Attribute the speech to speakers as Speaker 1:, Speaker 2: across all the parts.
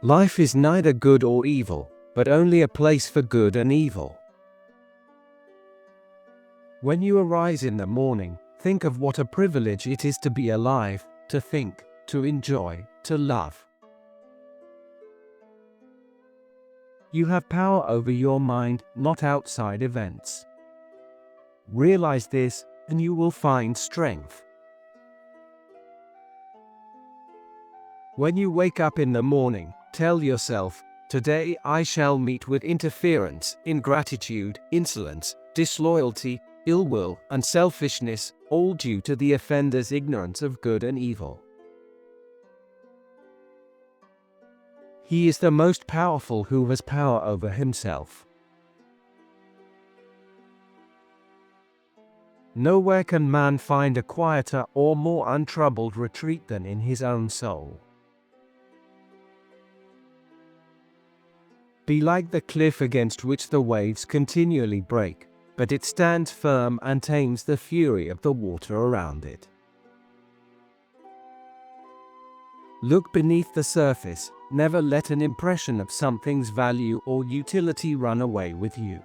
Speaker 1: Life is neither good or evil, but only a place for good and evil. When you arise in the morning, think of what a privilege it is to be alive, to think, to enjoy, to love. You have power over your mind, not outside events. Realize this, and you will find strength. When you wake up in the morning, tell yourself, "Today I shall meet with interference, ingratitude, insolence, disloyalty, ill will, and selfishness, all due to the offender's ignorance of good and evil." He is the most powerful who has power over himself. Nowhere can man find a quieter or more untroubled retreat than in his own soul. Be like the cliff against which the waves continually break, but it stands firm and tames the fury of the water around it. Look beneath the surface, never let an impression of something's value or utility run away with you.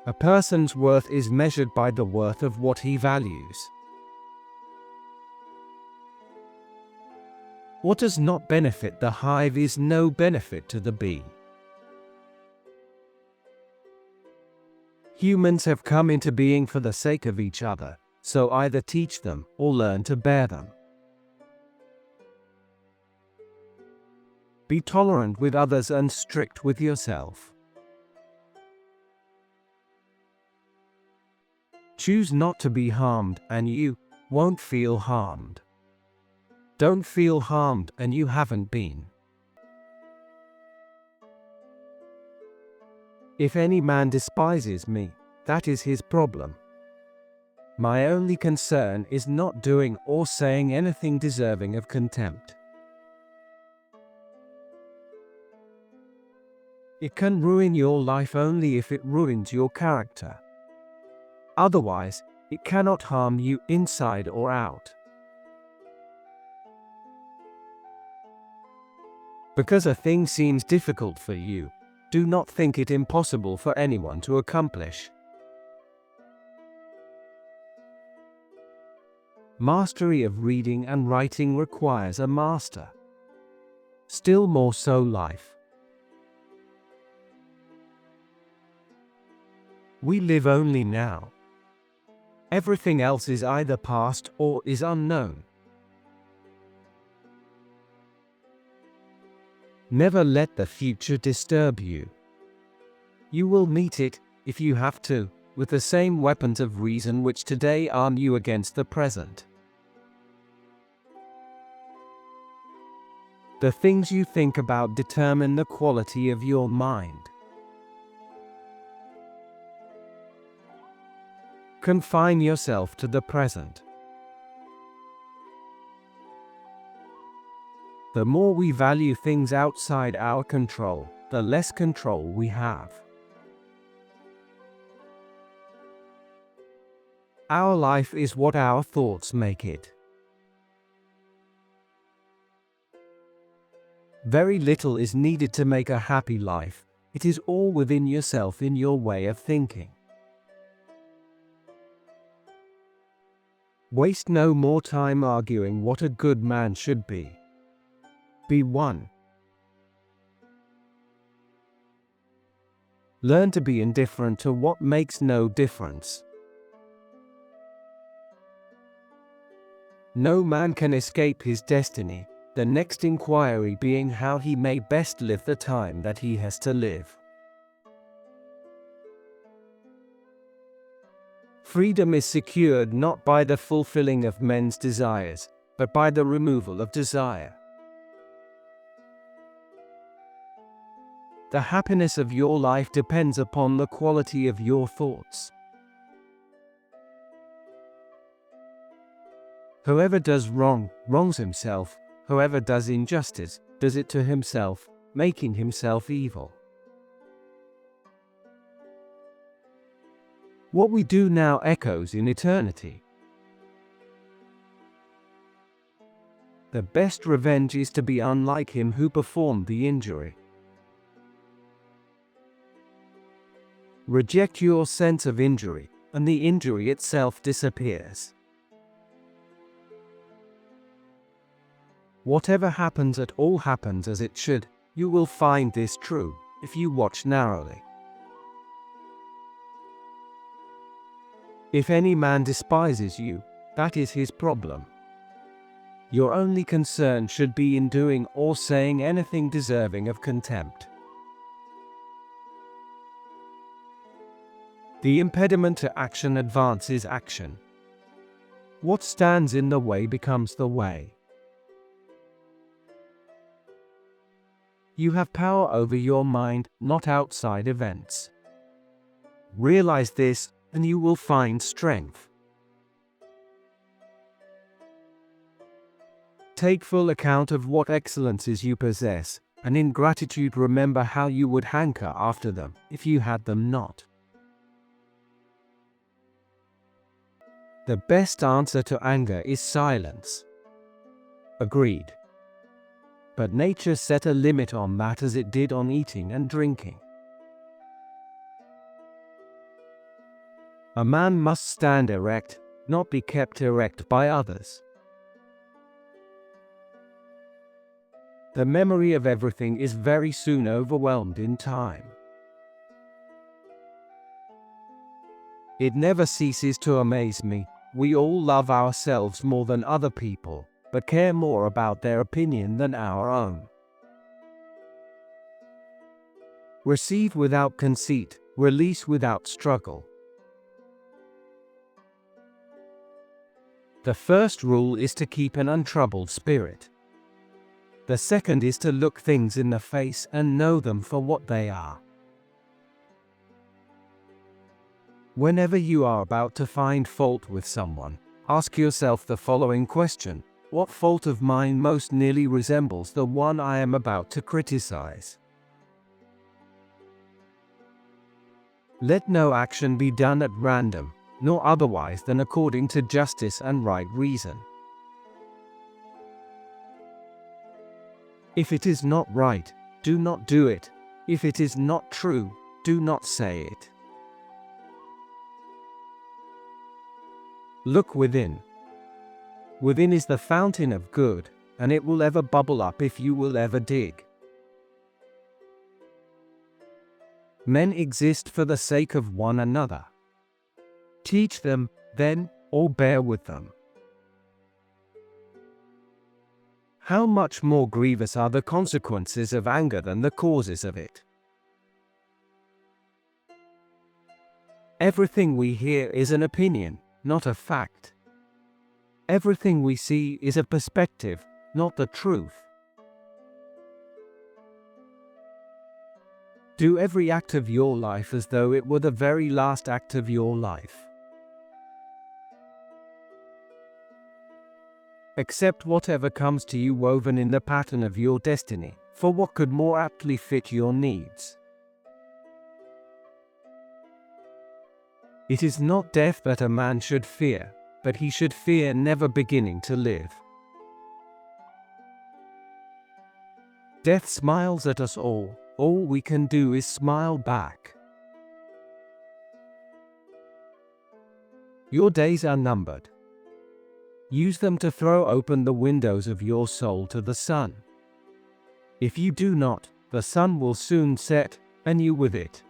Speaker 1: A person's worth is measured by the worth of what he values. What does not benefit the hive is no benefit to the bee. Humans have come into being for the sake of each other, so either teach them or learn to bear them. Be tolerant with others and strict with yourself. Choose not to be harmed, and you won't feel harmed. Don't feel harmed, and you haven't been. If any man despises me, that is his problem. My only concern is not doing or saying anything deserving of contempt. It can ruin your life only if it ruins your character. Otherwise, it cannot harm you inside or out. Because a thing seems difficult for you, do not think it impossible for anyone to accomplish. Mastery of reading and writing requires a master. Still more so life. We live only now. Everything else is either past or is unknown. Never let the future disturb you. You will meet it, if you have to, with the same weapons of reason which today arm you against the present. The things you think about determine the quality of your mind. Confine yourself to the present. The more we value things outside our control, the less control we have. Our life is what our thoughts make it. Very little is needed to make a happy life. It is all within yourself in your way of thinking. Waste no more time arguing what a good man should be. Be one. Learn to be indifferent to what makes no difference. No man can escape his destiny, the next inquiry being how he may best live the time that he has to live. Freedom is secured not by the fulfilling of men's desires, but by the removal of desire. The happiness of your life depends upon the quality of your thoughts. Whoever does wrong, wrongs himself. Whoever does injustice, does it to himself, making himself evil. What we do now echoes in eternity. The best revenge is to be unlike him who performed the injury. Reject your sense of injury, and the injury itself disappears. Whatever happens at all happens as it should. You will find this true if you watch narrowly. If any man despises you, that is his problem. Your only concern should be in doing or saying anything deserving of contempt. The impediment to action advances action. What stands in the way becomes the way. You have power over your mind, not outside events. Realize this, and you will find strength. Take full account of what excellences you possess, and in gratitude remember how you would hanker after them if you had them not. The best answer to anger is silence. Agreed. But nature set a limit on that as it did on eating and drinking. A man must stand erect, not be kept erect by others. The memory of everything is very soon overwhelmed in time. It never ceases to amaze me. We all love ourselves more than other people, but care more about their opinion than our own. Receive without conceit, release without struggle. The first rule is to keep an untroubled spirit. The second is to look things in the face and know them for what they are. Whenever you are about to find fault with someone, ask yourself the following question: what fault of mine most nearly resembles the one I am about to criticize? Let no action be done at random, nor otherwise than according to justice and right reason. If it is not right, do not do it. If it is not true, do not say it. Look within. Within is the fountain of good, and it will ever bubble up if you will ever dig. Men exist for the sake of one another. Teach them, then, or bear with them. How much more grievous are the consequences of anger than the causes of it? Everything we hear is an opinion, not a fact. Everything we see is a perspective, not the truth. Do every act of your life as though it were the very last act of your life. Accept whatever comes to you woven in the pattern of your destiny, for what could more aptly fit your needs? It is not death that a man should fear, but he should fear never beginning to live. Death smiles at us all we can do is smile back. Your days are numbered. Use them to throw open the windows of your soul to the sun. If you do not, the sun will soon set, and you with it.